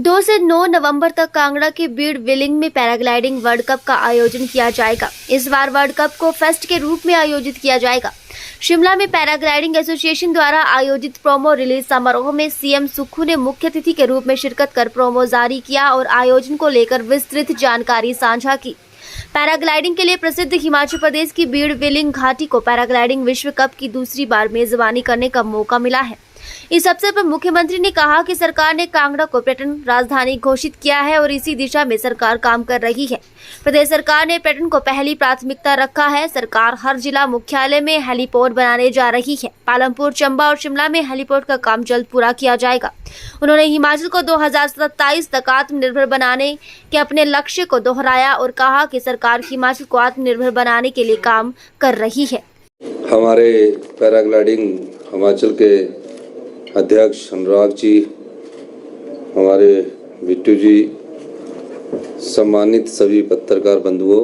2 से 9 नवंबर तक कांगड़ा के बीड़ बिलिंग में पैराग्लाइडिंग वर्ल्ड कप का आयोजन किया जाएगा। इस बार वर्ल्ड कप को फेस्ट के रूप में आयोजित किया जाएगा। शिमला में पैराग्लाइडिंग एसोसिएशन द्वारा आयोजित प्रोमो रिलीज समारोह में सीएम सुक्खू ने मुख्य अतिथि के रूप में शिरकत कर प्रोमो जारी किया और आयोजन को लेकर विस्तृत जानकारी साझा की। पैराग्लाइडिंग के लिए प्रसिद्ध हिमाचल प्रदेश की बीड़ बिलिंग घाटी को पैराग्लाइडिंग विश्व कप की दूसरी बार मेजबानी करने का मौका मिला है। इस अवसर पर मुख्यमंत्री ने कहा कि सरकार ने कांगड़ा को पर्यटन राजधानी घोषित किया है और इसी दिशा में सरकार काम कर रही है। प्रदेश सरकार ने पर्यटन को पहली प्राथमिकता रखा है। सरकार हर जिला मुख्यालय में हेलीपोर्ट बनाने जा रही है। पालमपुर, चंबा और शिमला में हेलीपोर्ट का काम जल्द पूरा किया जाएगा। उन्होंने हिमाचल को 2027 तक आत्मनिर्भर बनाने के अपने लक्ष्य को दोहराया और कहा कि सरकार हिमाचल को आत्मनिर्भर बनाने के लिए काम कर रही है। हमारे पैराग्लाइडिंग हिमाचल के अध्यक्ष अनुराग जी, हमारे बिट्टू जी, सम्मानित सभी पत्रकार बंधुओं,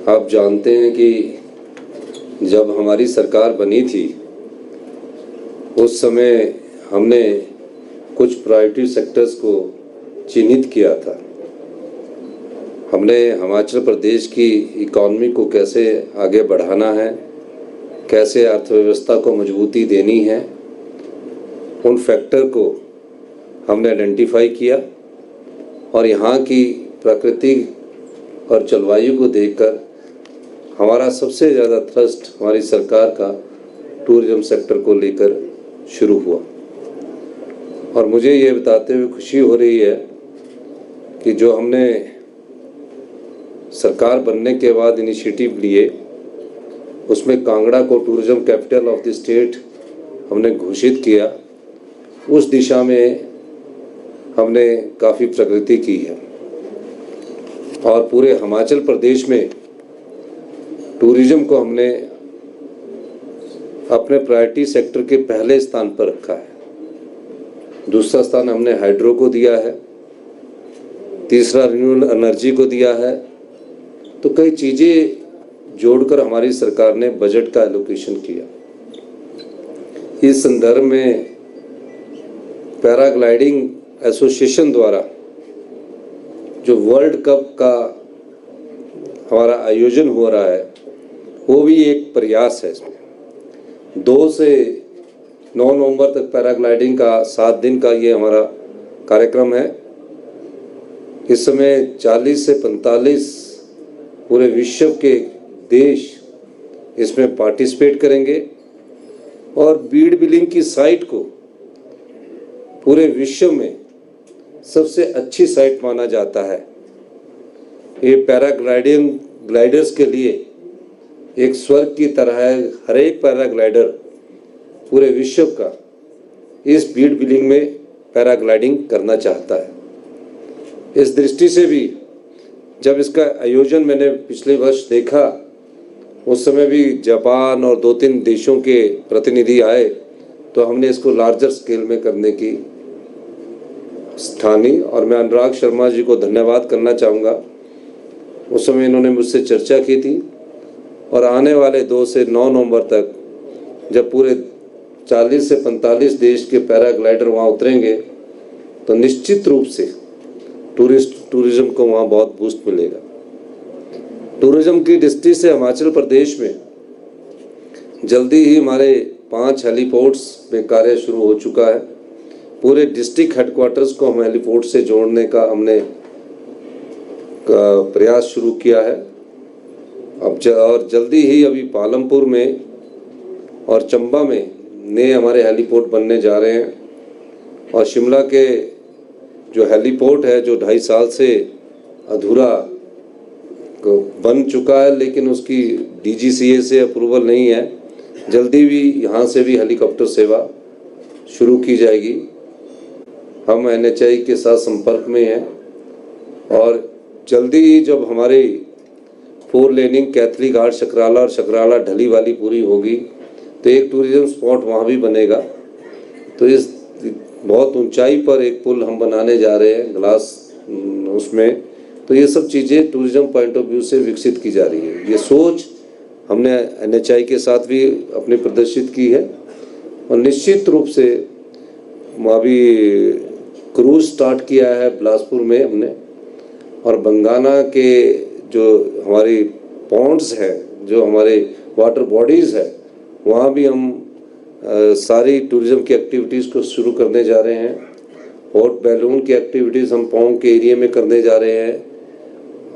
आप जानते हैं कि जब हमारी सरकार बनी थी उस समय हमने कुछ प्रायोरिटी सेक्टर्स को चिन्हित किया था। हमने हिमाचल प्रदेश की इकॉनमी को कैसे आगे बढ़ाना है, कैसे अर्थव्यवस्था को मजबूती देनी है, उन फैक्टर को हमने आइडेंटिफाई किया और यहाँ की प्रकृति और जलवायु को देखकर हमारा सबसे ज़्यादा थ्रस्ट हमारी सरकार का टूरिज्म सेक्टर को लेकर शुरू हुआ। और मुझे ये बताते हुए खुशी हो रही है कि जो हमने सरकार बनने के बाद इनिशिएटिव लिए उसमें कांगड़ा को tourism capital of the state हमने घोषित किया। उस दिशा में हमने काफ़ी प्रगति की है और पूरे हिमाचल प्रदेश में टूरिज्म को हमने अपने प्रायोरिटी सेक्टर के पहले स्थान पर रखा है। दूसरा स्थान हमने हाइड्रो को दिया है, तीसरा रिन्यूएबल एनर्जी को दिया है। तो कई चीज़ें जोड़कर हमारी सरकार ने बजट का एलोकेशन किया। इस संदर्भ में पैराग्लाइडिंग एसोसिएशन द्वारा जो वर्ल्ड कप का हमारा आयोजन हो रहा है वो भी एक प्रयास है। इसमें 2 से 9 नवंबर तक पैराग्लाइडिंग का 7 दिन का ये हमारा कार्यक्रम है। इस समय 40 से 45 पूरे विश्व के देश इसमें पार्टिसिपेट करेंगे और बीड़ बिलिंग की साइट को पूरे विश्व में सबसे अच्छी साइट माना जाता है। ये पैराग्लाइडिंग ग्लाइडर्स के लिए एक स्वर्ग की तरह है। हर एक पैराग्लाइडर पूरे विश्व का इस बीड़ बिलिंग में पैराग्लाइडिंग करना चाहता है। इस दृष्टि से भी जब इसका आयोजन मैंने पिछले वर्ष देखा उस समय भी जापान और 2-3 देशों के प्रतिनिधि आए तो हमने इसको लार्जर स्केल में करने की ठानी। और मैं अनुराग शर्मा जी को धन्यवाद करना चाहूँगा। उस समय इन्होंने मुझसे चर्चा की थी और आने वाले 2 से 9 नवंबर तक जब पूरे 40 से 45 देश के पैराग्लाइडर वहाँ उतरेंगे तो निश्चित रूप से टूरिज्म को वहाँ बहुत बूस्ट मिलेगा। टूरिज्म की दृष्टि से हिमाचल प्रदेश में जल्दी ही हमारे 5 हेलीपोर्ट्स में कार्य शुरू हो चुका है। पूरे डिस्ट्रिक्ट हेडक्वार्टर्स को हम हेलीपोर्ट से जोड़ने का हमने प्रयास शुरू किया है। और जल्दी ही अभी पालमपुर में और चंबा में नए हमारे हेलीपोर्ट बनने जा रहे हैं। और शिमला के जो हेलीपोर्ट है जो 2.5 साल से अधूरा बन चुका है लेकिन उसकी DGCA से अप्रूवल नहीं है, जल्दी भी यहाँ से भी हेलीकॉप्टर सेवा शुरू की जाएगी। हम NHI के साथ संपर्क में हैं और जल्दी ही जब हमारी 4 लेनिंग कैथली घाट शकराला और शकराला ढली वाली पूरी होगी तो एक टूरिज्म स्पॉट वहाँ भी बनेगा। तो इस बहुत ऊंचाई पर एक पुल हम बनाने जा रहे हैं ग्लास उसमें। तो ये सब चीज़ें टूरिज्म पॉइंट ऑफ व्यू से विकसित की जा रही है। ये सोच हमने NHI के साथ भी अपने प्रदर्शित की है और निश्चित रूप से अभी क्रूज स्टार्ट किया है बिलासपुर में हमने, और बंगाना के जो हमारी पॉन्ड्स हैं, जो हमारे वाटर बॉडीज़ है, वहाँ भी हम सारी टूरिज़्म की एक्टिविटीज़ को शुरू करने जा रहे हैं। हॉट बैलून की एक्टिविटीज़ हम पौंग के एरिया में करने जा रहे हैं।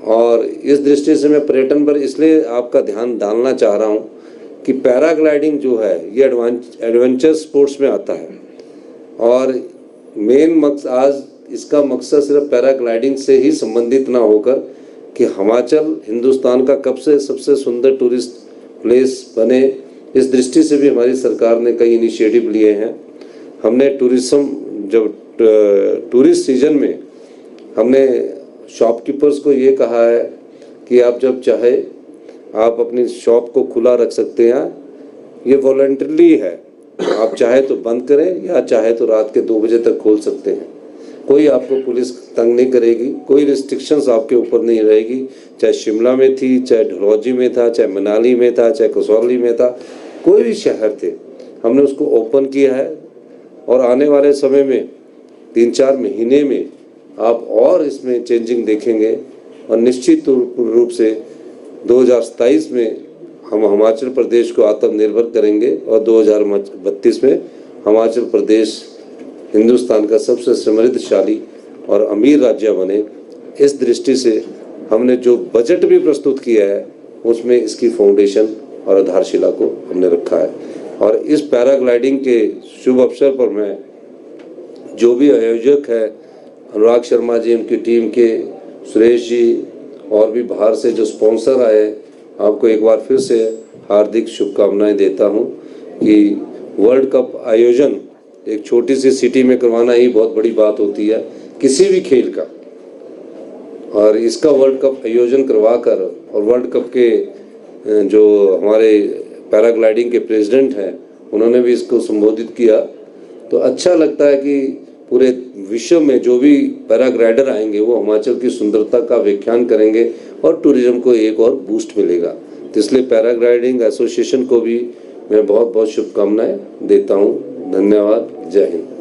और इस दृष्टि से मैं पर्यटन पर इसलिए आपका ध्यान डालना चाह रहा हूँ कि पैराग्लाइडिंग जो है ये एडवेंचर स्पोर्ट्स में आता है, और मेन मकसद आज इसका मकसद सिर्फ पैराग्लाइडिंग से ही संबंधित ना होकर कि हिमाचल हिंदुस्तान का कब से सबसे सुंदर टूरिस्ट प्लेस बने, इस दृष्टि से भी हमारी सरकार ने कई इनिशिएटिव लिए हैं। हमने टूरिस्ट सीजन में हमने शॉपकीपर्स को ये कहा है कि आप जब चाहे आप अपनी शॉप को खुला रख सकते हैं, ये वॉलंटरली है, आप चाहे तो बंद करें या चाहे तो रात के 2 बजे तक खोल सकते हैं। कोई आपको पुलिस तंग नहीं करेगी, कोई रिस्ट्रिक्शंस आपके ऊपर नहीं रहेगी। चाहे शिमला में थी, चाहे डलहौजी में था, चाहे मनाली में था, चाहे कसौली में था, कोई भी शहर थे, हमने उसको ओपन किया है। और आने वाले समय में 3-4 महीने में आप और इसमें चेंजिंग देखेंगे, और निश्चित रूप से 2027 में हम हिमाचल प्रदेश को आत्मनिर्भर करेंगे, और 2032 में हिमाचल प्रदेश हिंदुस्तान का सबसे समृद्धशाली और अमीर राज्य बने। इस दृष्टि से हमने जो बजट भी प्रस्तुत किया है उसमें इसकी फाउंडेशन और आधारशिला को हमने रखा है। और इस पैराग्लाइडिंग के शुभ अवसर पर मैं जो भी आयोजक है, अनुराग शर्मा जी, उनकी टीम के सुरेश जी, और भी बाहर से जो स्पॉन्सर आए, आपको एक बार फिर से हार्दिक शुभकामनाएं देता हूं कि वर्ल्ड कप आयोजन एक छोटी सी सिटी में करवाना ही बहुत बड़ी बात होती है किसी भी खेल का, और इसका वर्ल्ड कप आयोजन करवाकर, और वर्ल्ड कप के जो हमारे पैराग्लाइडिंग के प्रेसिडेंट हैं उन्होंने भी इसको संबोधित किया, तो अच्छा लगता है कि पूरे विश्व में जो भी पैराग्लाइडर आएंगे वो हिमाचल की सुंदरता का व्याख्यान करेंगे और टूरिज्म को एक और बूस्ट मिलेगा। तो इसलिए पैराग्लाइडिंग एसोसिएशन को भी मैं बहुत बहुत शुभकामनाएं देता हूं। धन्यवाद। जय हिंद।